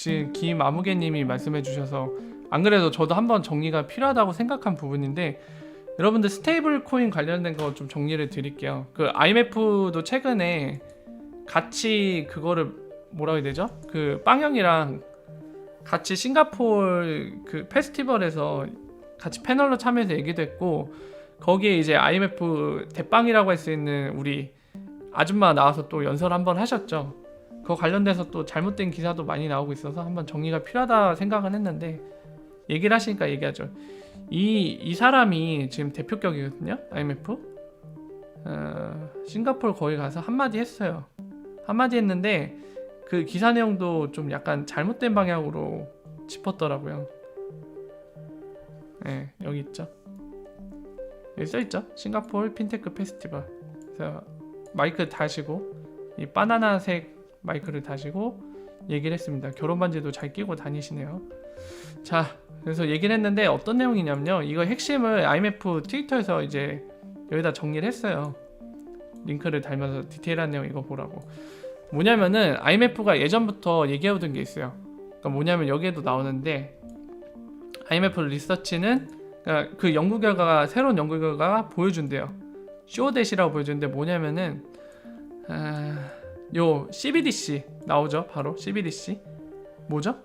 지금 김아무개님이 말씀해 주셔서 안 그래도 저도 한번 정리가 필요하다고 생각한 부분인데, 여러분들 스테이블 코인 관련된 거 좀 정리를 드릴게요. 그 IMF도 최근에 같이 그거를 뭐라고 해야 되죠? 그 빵형이랑 같이 싱가포르 그 페스티벌에서 같이 패널로 참여해서 얘기도 했고, 거기에 이제 IMF 대빵이라고 할 수 있는 우리 아줌마 나와서 또 연설 한번 하셨죠. 그거 관련돼서 또 잘못된 기사도 많이 나오고 있어서 한번 정리가 필요하다 생각은 했는데, 얘기를 하시니까 얘기하죠. 이 사람이 지금 대표격이거든요. IMF 싱가포르 거기 가서 한마디 했어요. 한마디 했는데 그 기사 내용도 좀 약간 잘못된 방향으로 짚었더라고요. 네, 여기 있죠. 여기 써있죠. 싱가포르 핀테크 페스티벌. 그래서 마이크 다시고 이 바나나색 마이크를 다시고 얘기를 했습니다. 결혼 반지도 잘 끼고 다니시네요. 자, 그래서 얘기를 했는데 어떤 내용이냐면요. 이거 핵심을 IMF 트위터에서 이제 여기다 정리를 했어요. 링크를 달면서 디테일한 내용 이거 보라고. 뭐냐면은 IMF가 예전부터 얘기해오던 게 있어요. 그러니까 뭐냐면 여기에도 나오는데, IMF 리서치는 그러니까 그 연구 결과가, 새로운 연구 결과가 보여준대요. 쇼댓이라고 보여주는데 뭐냐면은 요 CBDC 나오죠. 바로 CBDC 뭐죠?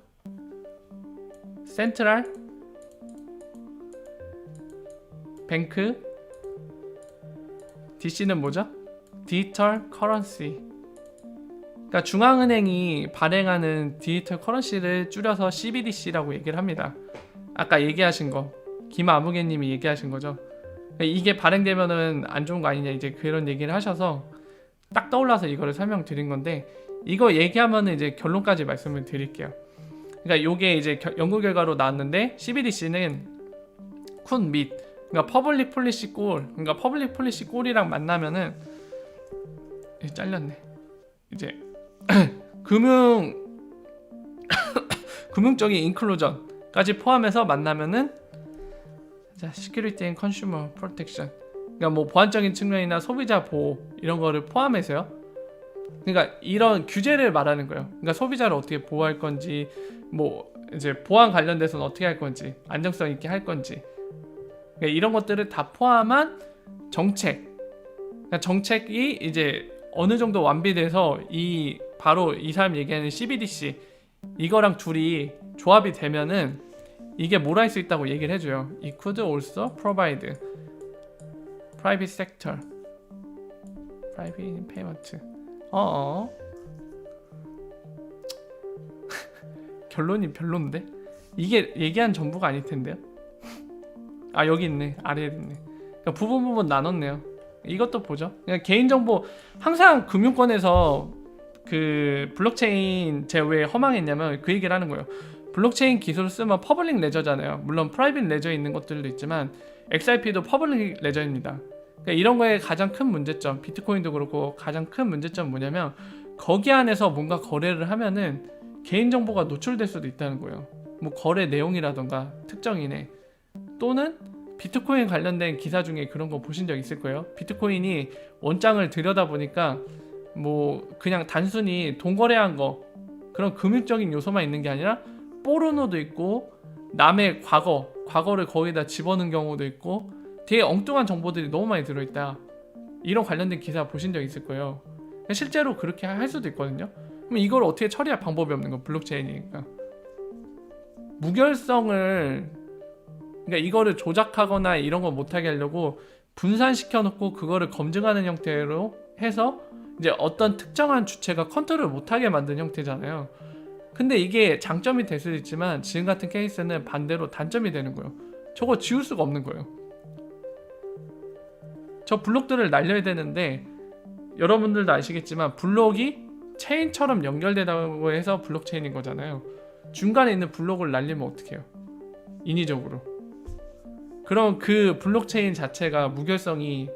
센트럴 뱅크, DC는 뭐죠? 디지털 커런시. 그러니까 중앙은행이 발행하는 디지털 커런시를 줄여서 CBDC라고 얘기를 합니다. 아까 얘기하신 거, 김아무개님이 얘기하신 거죠. 이게 발행되면은 안 좋은 거 아니냐, 이제 그런 얘기를 하셔서 딱 떠올라서 이거를 설명드린 건데, 이거 얘기하면은 이제 결론까지 말씀을 드릴게요. 그러니까 요게 이제 연구 결과로 나왔는데, CBDC는 쿤 및, 그러니까 퍼블릭 폴리시 골, 그러니까 퍼블릭 폴리시 골이랑 만나면은 잘렸네. 이제 금융적인 인클루전까지 포함해서 만나면은, 자, 시큐리티 앤 컨슈머 프로텍션, 그러니까 뭐 보안적인 측면이나 소비자 보호 이런 거를 포함해서요. 그러니까 이런 규제를 말하는 거예요. 그러니까 소비자를 어떻게 보호할 건지, 뭐 이제 보안 관련돼서는 어떻게 할 건지, 안정성 있게 할 건지, 그러니까 이런 것들을 다 포함한 정책. 그러니까 정책이 이제 어느 정도 완비돼서 이 바로 이 사람 얘기하는 CBDC 이거랑 둘이 조합이 되면은 이게 뭘 할 수 있다고 얘기를 해줘요. It could also provide private sector, private payment. 결론이 별론데? 이게 얘기한 전부가 아닐 텐데요. 아, 여기 있네. 아래에 있네. 그러니까 부분 나눴네요. 이것도 보죠. 그냥 개인정보, 항상 금융권에서 그 블록체인 제가 왜 허망했냐면 그 얘기를 하는 거예요. 블록체인 기술을 쓰면 퍼블릭 레저잖아요. 물론 프라이빗 레저에 있는 것들도 있지만 XRP도 퍼블릭 레저입니다. 그러니까 이런 거에 가장 큰 문제점, 비트코인도 그렇고 가장 큰 문제점 뭐냐면, 거기 안에서 뭔가 거래를 하면은 개인정보가 노출될 수도 있다는 거예요. 뭐 거래 내용이라던가 특정인의, 또는 비트코인 관련된 기사 중에 그런 거 보신 적 있을 거예요. 비트코인이 원장을 들여다보니까 뭐 그냥 단순히 돈 거래한 거, 그런 금융적인 요소만 있는 게 아니라 포르노도 있고 남의 과거를 거기다 집어넣은 경우도 있고 되게 엉뚱한 정보들이 너무 많이 들어있다. 이런 관련된 기사 보신 적 있을 거예요. 실제로 그렇게 할 수도 있거든요. 그럼 이걸 어떻게 처리할 방법이 없는 거, 블록체인이니까. 무결성을, 그러니까 이거를 조작하거나 이런 거 못하게 하려고 분산시켜 놓고 그거를 검증하는 형태로 해서 이제 어떤 특정한 주체가 컨트롤을 못하게 만든 형태잖아요. 근데 이게 장점이 될 수도 있지만 지금 같은 케이스는 반대로 단점이 되는 거예요. 저거 지울 수가 없는 거예요. 저 블록들을 날려야 되는데, 여러분들도 아시겠지만 블록이 체인처럼 연결되다고 해서 블록체인인 거잖아요. 중간에 있는 블록을 날리면 어떡해요? 인위적으로. 그럼 그 블록체인 자체가 무결성이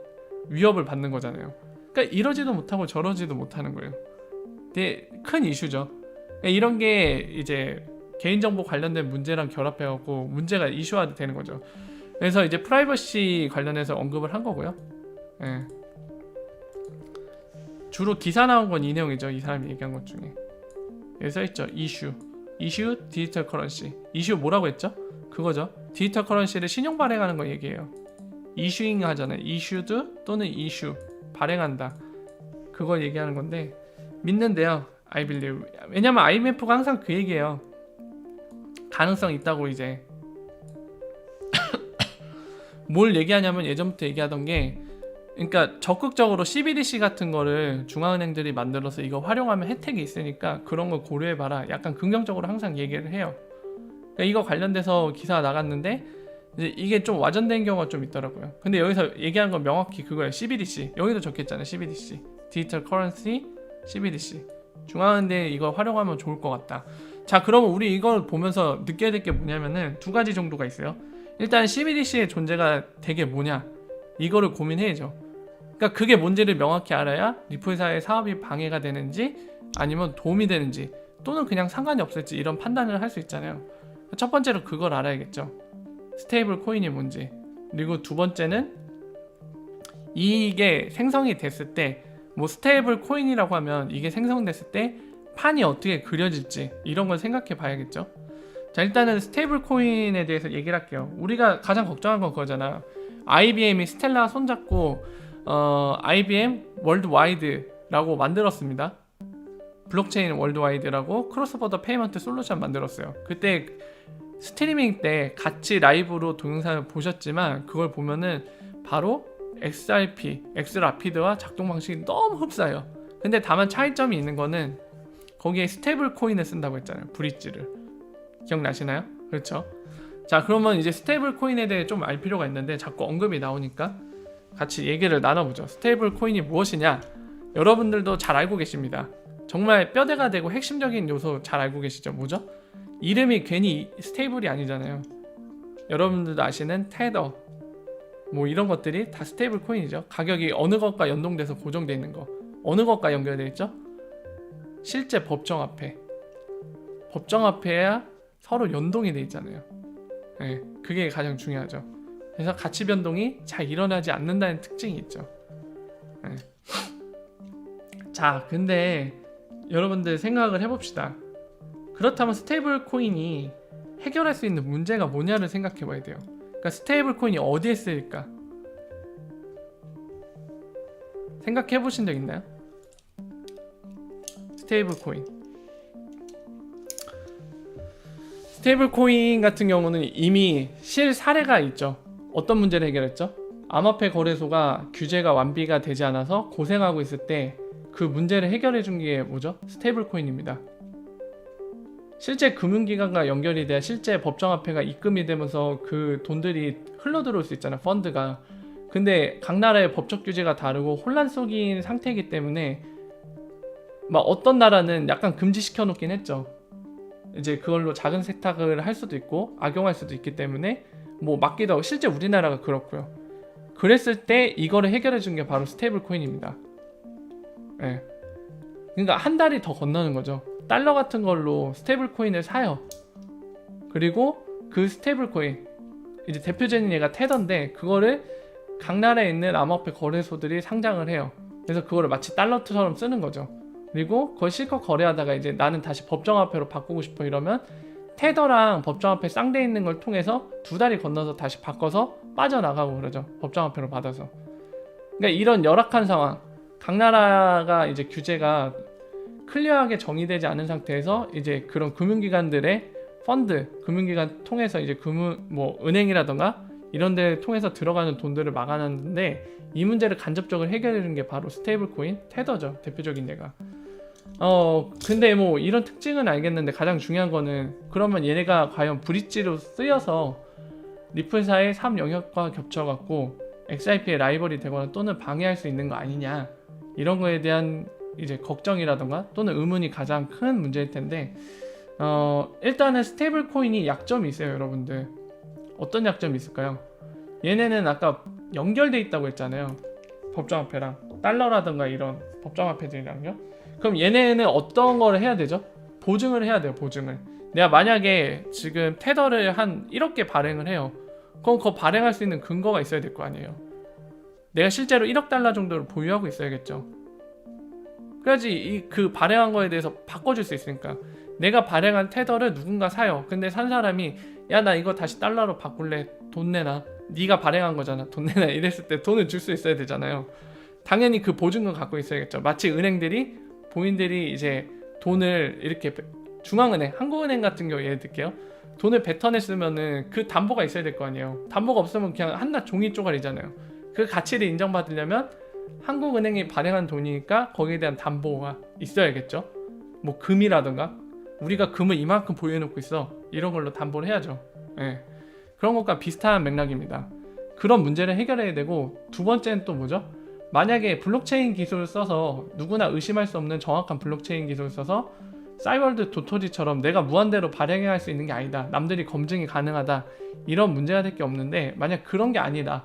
위협을 받는 거잖아요. 그러니까 이러지도 못하고 저러지도 못하는 거예요. 되게 큰 이슈죠. 그러니까 이런 게 이제 개인정보 관련된 문제랑 결합해갖고 문제가 이슈화 되는 거죠. 그래서 이제 프라이버시 관련해서 언급을 한 거고요. 예. 주로 기사 나온 건 이 내용이죠. 이 사람이 얘기한 것 중에. 여기 써있죠. 이슈. 이슈 디지털 커런시. 이슈 뭐라고 했죠? 그거죠. 디지털 커런시를 신용 발행하는 거 얘기해요. 이슈잉 하잖아요. 이슈드 또는 이슈 발행한다. 그걸 얘기하는 건데 믿는데요. I believe. 왜냐면 IMF가 항상 그 얘기예요. 가능성 있다고 이제 뭘 얘기하냐면 예전부터 얘기하던 게 그러니까 적극적으로 CBDC 같은 거를 중앙은행들이 만들어서 이거 활용하면 혜택이 있으니까 그런 걸 고려해봐라. 약간 긍정적으로 항상 얘기를 해요. 그러니까 이거 관련돼서 기사가 나갔는데 이제 이게 좀 와전된 경우가 좀 있더라고요. 근데 여기서 얘기하는 건 명확히 그거예요. CBDC. 여기도 적혔잖아요. CBDC. 디지털 커런시 CBDC. 중앙은행이 이거 활용하면 좋을 것 같다. 자, 그러면 우리 이걸 보면서 느껴야 될 게 뭐냐면은 두 가지 정도가 있어요. 일단 CBDC의 존재가 되게 뭐냐 이거를 고민해야죠. 그러니까 그게 뭔지를 명확히 알아야 리플사의 사업이 방해가 되는지 아니면 도움이 되는지 또는 그냥 상관이 없을지 이런 판단을 할 수 있잖아요. 첫 번째로 그걸 알아야겠죠. 스테이블 코인이 뭔지. 그리고 두 번째는 이게 생성이 됐을 때 뭐 스테이블 코인이라고 하면 이게 생성됐을 때 판이 어떻게 그려질지 이런 걸 생각해 봐야겠죠. 자, 일단은 스테이블 코인에 대해서 얘기를 할게요. 우리가 가장 걱정한 건 그거잖아. IBM이 스텔라 손잡고 IBM 월드와이드라고 만들었습니다. 블록체인 월드와이드라고 크로스보더 페이먼트 솔루션 만들었어요. 그때 스트리밍 때 같이 라이브로 동영상을 보셨지만 그걸 보면은 바로 XRP, 엑스라피드와 작동 방식이 너무 흡사해요. 근데 다만 차이점이 있는 거는 거기에 스테이블 코인을 쓴다고 했잖아요. 브릿지를. 기억나시나요? 그렇죠? 자, 그러면 이제 스테이블 코인에 대해 좀 알 필요가 있는데 자꾸 언급이 나오니까 같이 얘기를 나눠보죠. 스테이블 코인이 무엇이냐? 여러분들도 잘 알고 계십니다. 정말 뼈대가 되고 핵심적인 요소 잘 알고 계시죠? 뭐죠? 이름이 괜히 스테이블이 아니잖아요. 여러분들도 아시는 테더 뭐 이런 것들이 다 스테이블 코인이죠. 가격이 어느 것과 연동돼서 고정되어 있는 거. 어느 것과 연결되어 있죠? 실제 법정화폐. 법정화폐야 서로 연동이 돼 있잖아요. 네, 그게 가장 중요하죠. 그래서 가치 변동이 잘 일어나지 않는다는 특징이 있죠. 네. 자, 근데 여러분들 생각을 해봅시다. 그렇다면 스테이블 코인이 해결할 수 있는 문제가 뭐냐를 생각해 봐야 돼요. 그러니까 스테이블 코인이 어디에 쓰일까? 생각해 보신 적 있나요? 스테이블 코인. 스테이블 코인 같은 경우는 이미 실 사례가 있죠. 어떤 문제를 해결했죠? 암호화폐 거래소가 규제가 완비가 되지 않아서 고생하고 있을 때 그 문제를 해결해 준 게 뭐죠? 스테이블 코인입니다. 실제 금융기관과 연결이 돼야 실제 법정화폐가 입금이 되면서 그 돈들이 흘러들어올 수 있잖아요. 펀드가. 근데 각 나라의 법적 규제가 다르고 혼란 속인 상태이기 때문에 막 어떤 나라는 약간 금지시켜 놓긴 했죠. 이제 그걸로 작은 세탁을 할 수도 있고 악용할 수도 있기 때문에 뭐 맞기도 하고 실제 우리나라가 그렇고요. 그랬을 때 이거를 해결해 준 게 바로 스테이블 코인입니다. 네. 그러니까 한 달이 더 건너는 거죠. 달러 같은 걸로 스테이블 코인을 사요. 그리고 그 스테이블 코인 이제 대표적인 얘가 테더인데 그거를 각 나라에 있는 암호화폐 거래소들이 상장을 해요. 그래서 그거를 마치 달러처럼 쓰는 거죠. 그리고 그걸 실컷 거래하다가 이제 나는 다시 법정화폐로 바꾸고 싶어 이러면 테더랑 법정화폐 쌍돼 있는 걸 통해서 두 달이 건너서 다시 바꿔서 빠져나가고 그러죠. 법정화폐로 받아서. 그러니까 이런 열악한 상황, 각 나라가 이제 규제가 클리어하게 정의되지 않은 상태에서 이제 그런 금융기관들의 펀드, 금융기관 통해서 이제 은행이라던가 이런 데 통해서 들어가는 돈들을 막아놨는데 이 문제를 간접적으로 해결해 준 게 바로 스테이블 코인, 테더죠. 대표적인 예가. 근데 뭐 이런 특징은 알겠는데 가장 중요한 거는 그러면 얘네가 과연 브릿지로 쓰여서 리플사의 사업 영역과 겹쳐갖고 XRP의 라이벌이 되거나 또는 방해할 수 있는 거 아니냐 이런 거에 대한 이제 걱정이라던가 또는 의문이 가장 큰 문제일 텐데 일단은 스테이블 코인이 약점이 있어요. 여러분들 어떤 약점이 있을까요? 얘네는 아까 연결돼 있다고 했잖아요. 법정화폐랑 달러라던가 이런 법정화폐들이랑요. 그럼 얘네는 어떤 거를 해야 되죠? 보증을 해야 돼요. 보증을. 내가 만약에 지금 테더를 한 1억 개 발행을 해요. 그럼 그거 발행할 수 있는 근거가 있어야 될 거 아니에요. 내가 실제로 1억 달러 정도를 보유하고 있어야겠죠. 그래야지 그 발행한 거에 대해서 바꿔줄 수 있으니까. 내가 발행한 테더를 누군가 사요. 근데 산 사람이 야 나 이거 다시 달러로 바꿀래. 돈 내놔. 네가 발행한 거잖아. 돈 내놔. 이랬을 때 돈을 줄 수 있어야 되잖아요. 당연히 그 보증금 갖고 있어야겠죠. 마치 은행들이 본인들이 이제 돈을 이렇게 중앙은행, 한국은행 같은 경우 예를 들게요. 돈을 뱉어냈으면은 그 담보가 있어야 될 거 아니에요. 담보가 없으면 그냥 한낱 종이 쪼가리잖아요. 그 가치를 인정받으려면 한국은행이 발행한 돈이니까 거기에 대한 담보가 있어야겠죠. 뭐 금이라든가 우리가 금을 이만큼 보유해놓고 있어. 이런 걸로 담보를 해야죠. 예. 그런 것과 비슷한 맥락입니다. 그런 문제를 해결해야 되고 두 번째는 또 뭐죠? 만약에 블록체인 기술을 써서 누구나 의심할 수 없는 정확한 블록체인 기술을 써서 싸이월드 도토리처럼 내가 무한대로 발행할 수 있는 게 아니다. 남들이 검증이 가능하다. 이런 문제가 될 게 없는데 만약 그런 게 아니다.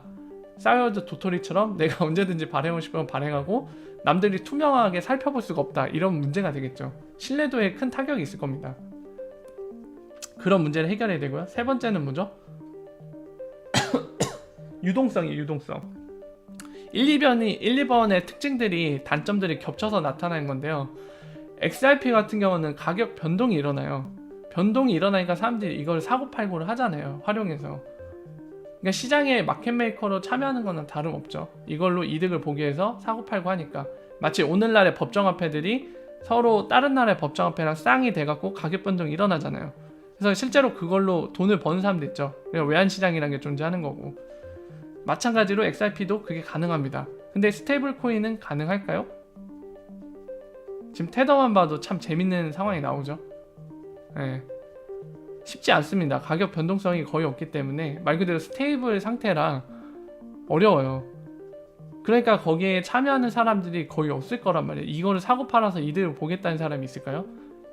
싸이월드 도토리처럼 내가 언제든지 발행하고 싶으면 발행하고 남들이 투명하게 살펴볼 수가 없다. 이런 문제가 되겠죠. 신뢰도에 큰 타격이 있을 겁니다. 그런 문제를 해결해야 되고요. 세 번째는 뭐죠? 유동성이에요. 유동성. 1, 2번의 특징들이 단점들이 겹쳐서 나타나는 건데요. XRP 같은 경우는 가격 변동이 일어나요. 변동이 일어나니까 사람들이 이걸 사고팔고를 하잖아요. 활용해서. 그러니까 시장에 마켓메이커로 참여하는 거는 다름없죠. 이걸로 이득을 보기 위해서 사고팔고 하니까. 마치 오늘날의 법정화폐들이 서로 다른 나라의 법정화폐랑 쌍이 돼갖고 가격 변동이 일어나잖아요. 그래서 실제로 그걸로 돈을 버는 사람도 있죠. 외환시장이라는 게 존재하는 거고. 마찬가지로 XRP도 그게 가능합니다. 근데 스테이블 코인은 가능할까요? 지금 테더만 봐도 참 재밌는 상황이 나오죠. 네. 쉽지 않습니다. 가격 변동성이 거의 없기 때문에 말 그대로 스테이블 상태라 어려워요. 그러니까 거기에 참여하는 사람들이 거의 없을 거란 말이에요. 이거를 사고 팔아서 이득을 보겠다는 사람이 있을까요?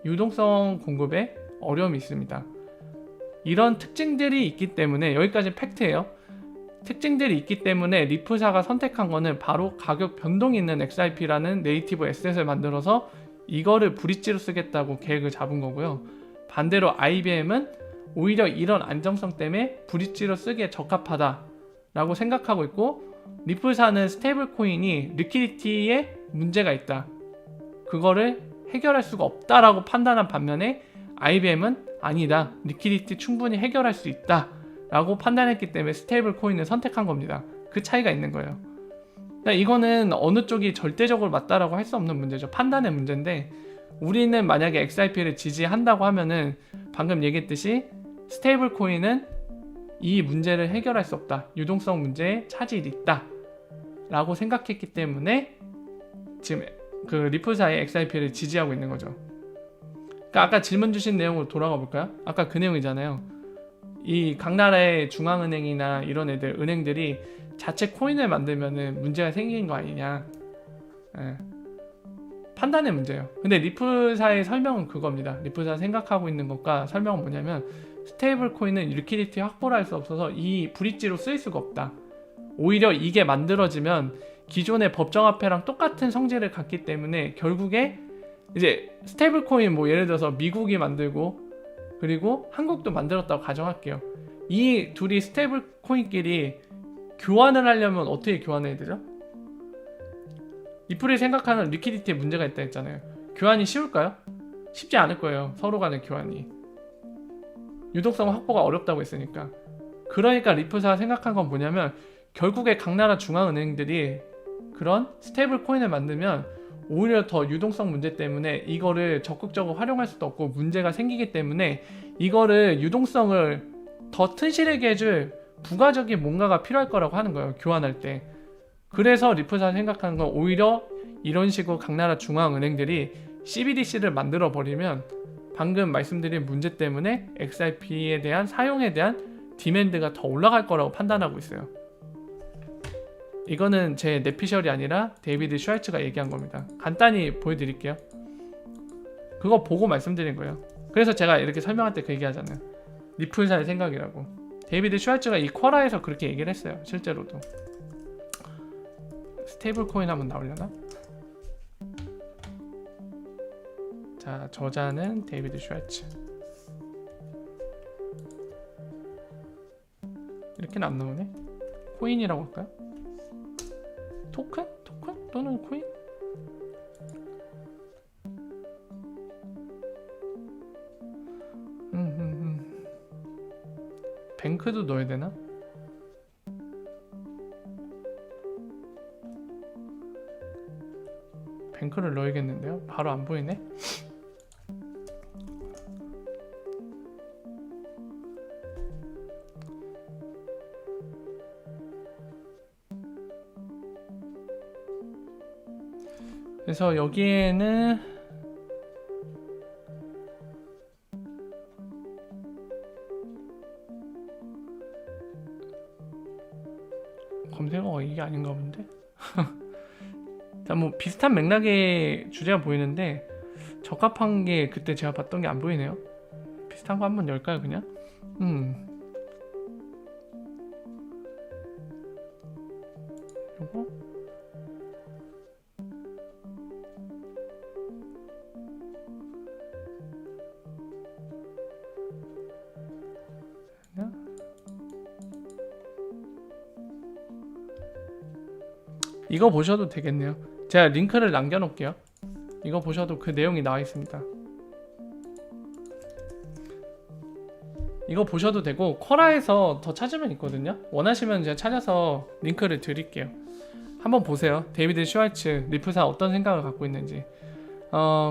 유동성 공급에 어려움이 있습니다. 이런 특징들이 있기 때문에 여기까지 팩트예요. 특징들이 있기 때문에 리프사가 선택한 거는 바로 가격 변동이 있는 XRP라는 네이티브 에셋을 만들어서 이거를 브릿지로 쓰겠다고 계획을 잡은 거고요. 반대로 IBM은 오히려 이런 안정성 때문에 브릿지로 쓰기에 적합하다라고 생각하고 있고, 리플사는 스테이블 코인이 리퀴디티에 문제가 있다, 그거를 해결할 수가 없다라고 판단한 반면에 IBM은 아니다, 리퀴디티 충분히 해결할 수 있다 라고 판단했기 때문에 스테이블 코인을 선택한 겁니다. 그 차이가 있는 거예요. 그러니까 이거는 어느 쪽이 절대적으로 맞다라고 할 수 없는 문제죠. 판단의 문제인데, 우리는 만약에 XRP를 지지한다고 하면은 방금 얘기했듯이 스테이블 코인은 이 문제를 해결할 수 없다, 유동성 문제에 차질이 있다 라고 생각했기 때문에 지금 그 리플사의 XRP를 지지하고 있는 거죠. 그러니까 아까 질문 주신 내용으로 돌아가 볼까요? 아까 그 내용이잖아요. 이 각 나라의 중앙은행이나 이런 애들, 은행들이 자체 코인을 만들면은 문제가 생기는 거 아니냐. 예. 판단의 문제예요. 근데 리플사의 설명은 그겁니다. 리플사 생각하고 있는 것과 설명은 뭐냐면, 스테이블 코인은 리퀴디티 확보를 할 수 없어서 이 브릿지로 쓰일 수가 없다. 오히려 이게 만들어지면 기존의 법정화폐랑 똑같은 성질을 갖기 때문에 결국에 이제 스테이블 코인, 뭐 예를 들어서 미국이 만들고 그리고 한국도 만들었다고 가정할게요. 이 둘이 스테이블 코인끼리 교환을 하려면 어떻게 교환해야 되죠? 리플이 생각하는 리퀴디티에 문제가 있다 했잖아요. 교환이 쉬울까요? 쉽지 않을 거예요. 서로 간의 교환이. 유동성 확보가 어렵다고 했으니까. 그러니까 리플사가 생각한 건 뭐냐면, 결국에 각 나라 중앙은행들이 그런 스테이블 코인을 만들면 오히려 더 유동성 문제 때문에 이거를 적극적으로 활용할 수도 없고 문제가 생기기 때문에 이거를 유동성을 더 튼실하게 해줄 부가적인 뭔가가 필요할 거라고 하는 거예요, 교환할 때. 그래서 리플사가 생각하는 건 오히려 이런 식으로 각 나라 중앙은행들이 CBDC를 만들어 버리면 방금 말씀드린 문제 때문에 XRP에 대한 사용에 대한 디맨드가 더 올라갈 거라고 판단하고 있어요. 이거는 제 내피셜이 아니라 데이비드 슈왈츠가 얘기한 겁니다. 간단히 보여드릴게요. 그거 보고 말씀드린 거예요. 그래서 제가 이렇게 설명할 때 그 얘기하잖아요. 리플사의 생각이라고. 데이비드 슈왈츠가 이 쿼라에서 그렇게 얘기를 했어요. 실제로도. 스테이블 코인 한번 나오려나? 자, 저자는 데이비드 슈왈츠. 이렇게는 안 나오네. 코인이라고 할까요? 토큰? 토큰? 또는 코인? 뱅크도 넣어야 되나? 뱅크를 넣어야겠는데요? 바로 안 보이네? 그래서 여기에는 검색어가 이게 아닌가 본데? 자, 뭐 비슷한 맥락의 주제가 보이는데 적합한 게 그때 제가 봤던 게 안 보이네요. 비슷한 거 한번 열까요 그냥? 요거 이거 보셔도 되겠네요. 제가 링크를 남겨놓을게요. 이거 보셔도 그 내용이 나와 있습니다. 이거 보셔도 되고 쿼라에서 더 찾으면 있거든요. 원하시면 제가 찾아서 링크를 드릴게요. 한번 보세요. 데이비드 슈왈츠 리프사 어떤 생각을 갖고 있는지.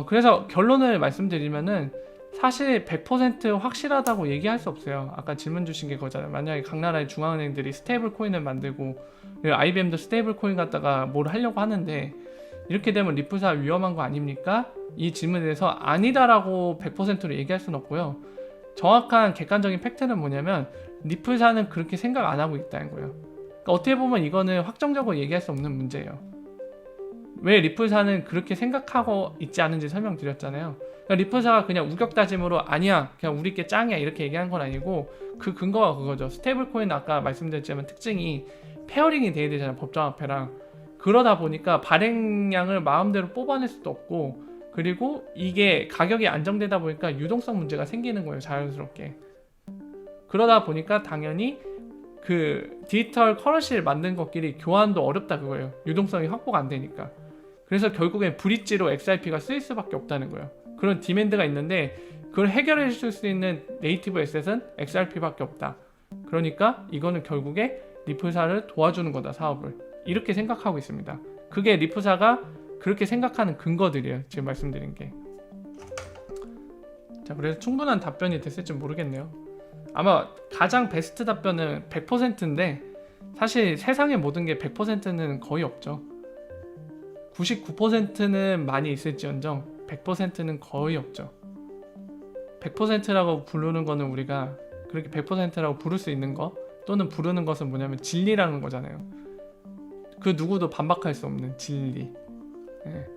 그래서 결론을 말씀드리면은 사실 100% 확실하다고 얘기할 수 없어요. 아까 질문 주신 게 그거잖아요. 만약에 각 나라의 중앙은행들이 스테이블 코인을 만들고 IBM도 스테이블 코인 갖다가 뭘 하려고 하는데 이렇게 되면 리프사 위험한 거 아닙니까? 이 질문에 대해서 아니다라고 100%로 얘기할 수는 없고요. 정확한 객관적인 팩트는 뭐냐면 리플사는 그렇게 생각 안 하고 있다는 거예요. 그러니까 어떻게 보면 이거는 확정적으로 얘기할 수 없는 문제예요. 왜 리플사는 그렇게 생각하고 있지 않은지 설명드렸잖아요. 그러니까 리플사가 그냥 우격다짐으로 아니야 그냥 우리께 짱이야 이렇게 얘기한 건 아니고 그 근거가 그거죠. 스테이블 코인 아까 말씀드렸지만 특징이 페어링이 돼야 되잖아요. 법정화폐랑. 그러다 보니까 발행량을 마음대로 뽑아낼 수도 없고 그리고 이게 가격이 안정되다 보니까 유동성 문제가 생기는 거예요. 자연스럽게. 그러다 보니까 당연히 그 디지털 커런시를 만든 것끼리 교환도 어렵다 그거예요. 유동성이 확보가 안 되니까. 그래서 결국엔 브릿지로 XRP가 쓰일 수밖에 없다는 거예요. 그런 디맨드가 있는데 그걸 해결해 줄 수 있는 네이티브 에셋은 XRP밖에 없다. 그러니까 이거는 결국에 리플사를 도와주는 거다 사업을. 이렇게 생각하고 있습니다. 그게 리프사가 그렇게 생각하는 근거들이에요. 지금 말씀드린 게. 자, 그래서 충분한 답변이 됐을지 모르겠네요. 아마 가장 베스트 답변은 100%인데 사실 세상의 모든 게 100%는 거의 없죠. 99%는 많이 있을지언정 100%는 거의 없죠. 100%라고 부르는 거는 우리가 그렇게 100%라고 부를 수 있는 거 또는 부르는 것은 뭐냐면 진리라는 거잖아요. 그 누구도 반박할 수 없는 진리. 예.